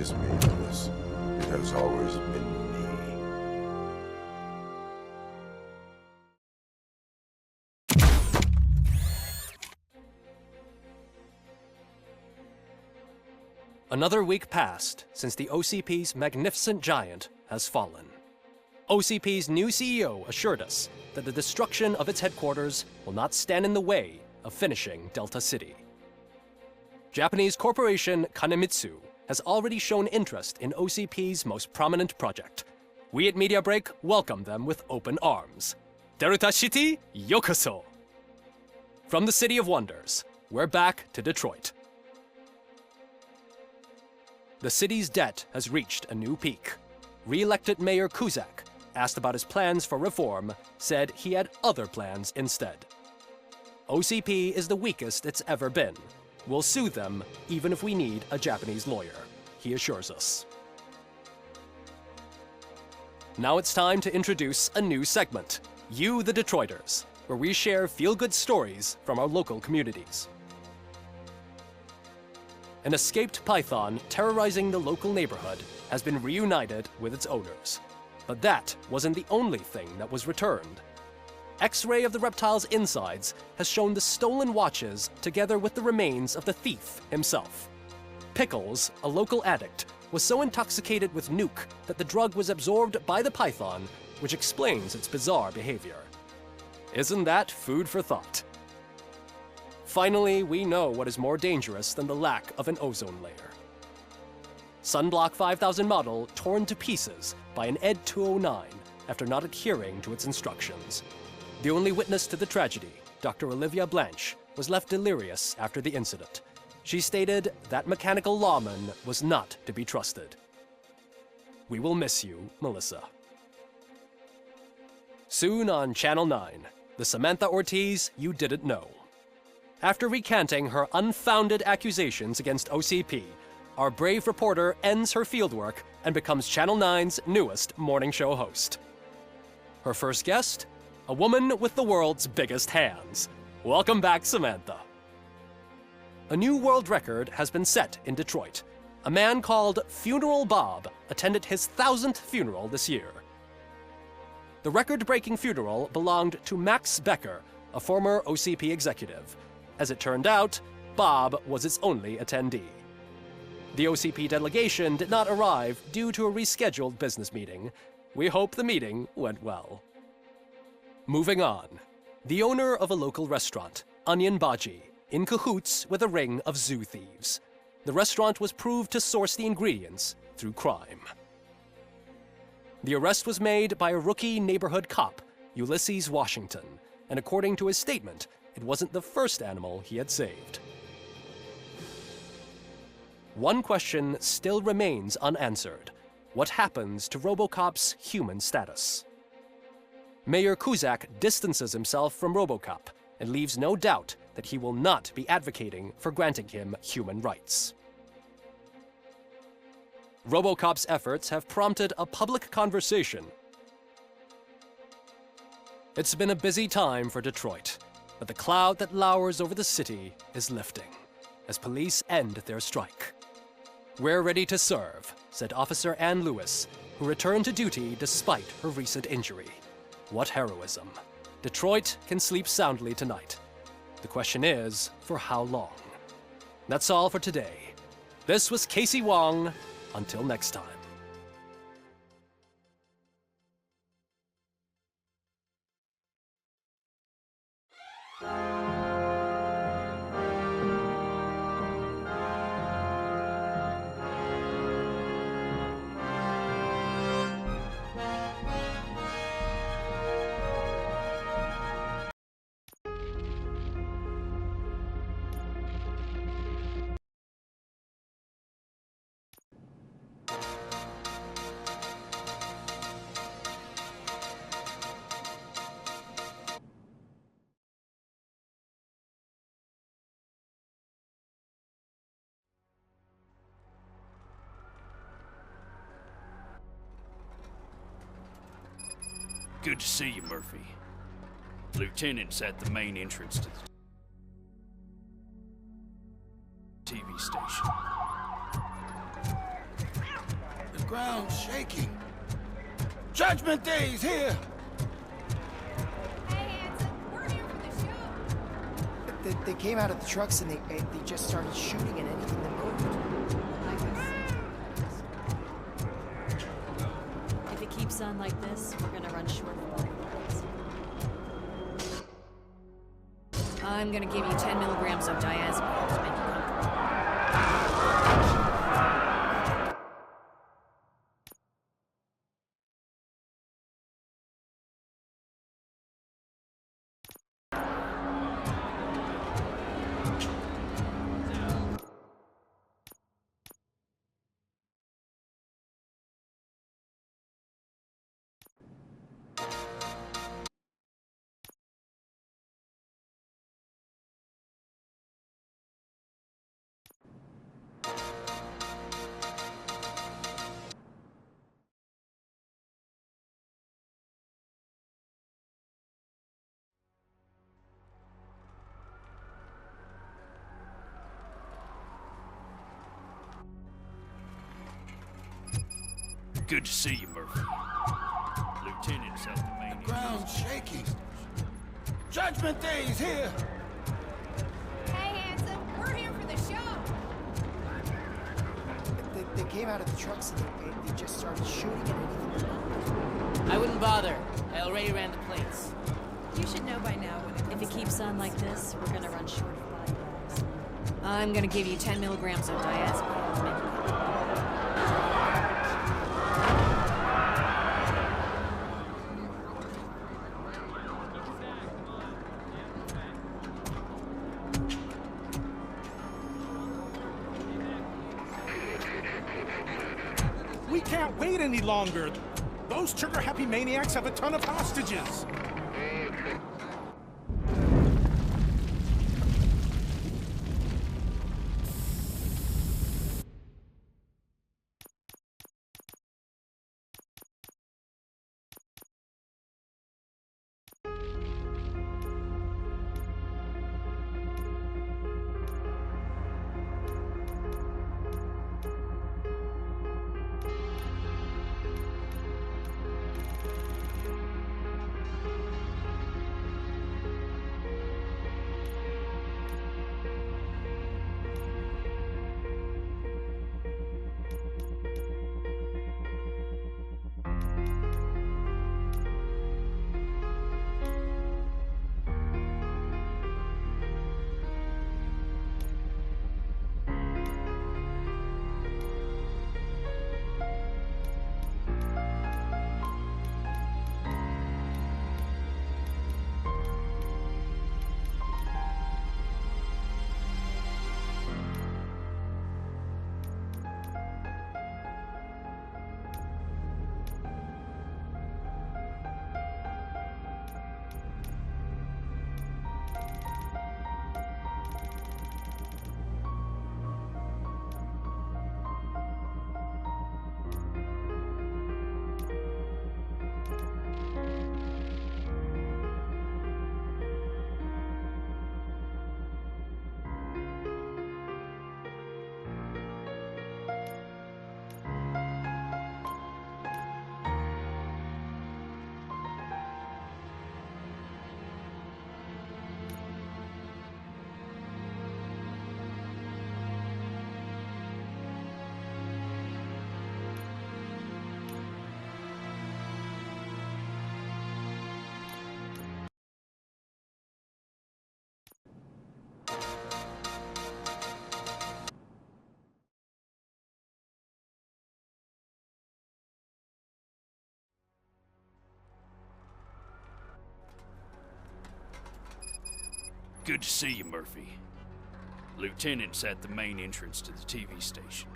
is meaningless. It has always been me. Another week passed since the OCP's magnificent giant has fallen. OCP's new CEO assured us that the destruction of its headquarters will not stand in the way of finishing Delta City. Japanese corporation Kanemitsu has already shown interest in OCP's most prominent project. We at Media Break welcome them with open arms. Delta City, yokoso! From the City of Wonders, we're back to Detroit. The city's debt has reached a new peak. Re-elected Mayor Cusack, asked about his plans for reform, said he had other plans instead. OCP is the weakest it's ever been. We'll sue them even if we need a Japanese lawyer, he assures us. Now it's time to introduce a new segment, You the Detroiters, where we share feel-good stories from our local communities. An escaped python terrorizing the local neighborhood has been reunited with its owners. But that wasn't the only thing that was returned. X-ray of the reptile's insides has shown the stolen watches together with the remains of the thief himself. Pickles, a local addict, was so intoxicated with nuke that the drug was absorbed by the python, which explains its bizarre behavior. Isn't that food for thought? Finally, we know what is more dangerous than the lack of an ozone layer. Sunblock 5000 model torn to pieces by an ED 209 after not adhering to its instructions. The only witness to the tragedy, Dr. Olivia Blanche, was left delirious after the incident. She stated that mechanical lawman was not to be trusted. We will miss you, Melissa. Soon on Channel 9, the Samantha Ortiz you didn't know. After recanting her unfounded accusations against OCP, our brave reporter ends her fieldwork and becomes Channel 9's newest morning show host. Her first guest? A woman with the world's biggest hands. Welcome back, Samantha. A new world record has been set in Detroit. A man called Funeral Bob attended his 1000th funeral this year. The record-breaking funeral belonged to Max Becker, a former OCP executive. As it turned out, Bob was its only attendee. The OCP delegation did not arrive due to a rescheduled business meeting. We hope the meeting went well. Moving on. The owner of a local restaurant, Onion Baji, in cahoots with a ring of zoo thieves. The restaurant was proved to source the ingredients through crime. The arrest was made by a rookie neighborhood cop, Ulysses Washington, and according to his statement, it wasn't the first animal he had saved. One question still remains unanswered. What happens to Robocop's human status? Mayor Cusack distances himself from Robocop and leaves no doubt that he will not be advocating for granting him human rights. Robocop's efforts have prompted a public conversation. It's been a busy time for Detroit, but the cloud that lowers over the city is lifting as police end their strike. We're ready to serve, said Officer Ann Lewis, who returned to duty despite her recent injury. What heroism. Detroit can sleep soundly tonight. The question is, for how long? That's all for today. This was Casey Wong. Until next time. Good to see you, Murphy. Lieutenant's at the main entrance to the TV station. ground's shaking. Judgment Day's here! Hey, handsome, we're here for the show. They came out of the trucks and they just started shooting at anything that moved. If it keeps on like this, we're gonna run short of bodyguards. I'm gonna give you 10 milligrams of diazepam to make you comfortable. Good to see you, Murphy. Lieutenant's at the main Ground's shaking. Judgment Day's here! Hey, handsome, we're here for the show. They came out of the trucks and they just started shooting at anything that moved. I wouldn't bother. I already ran the plates. You should know by now when it comes If it to keeps on like this, we're gonna run short of bodyguards. I'm gonna give you 10 milligrams of diazepam to make you comfortable. We can't wait any longer. Those trigger-happy maniacs have a ton of hostages. Good to see you, Murphy. Lieutenant's at the main entrance to the TV station.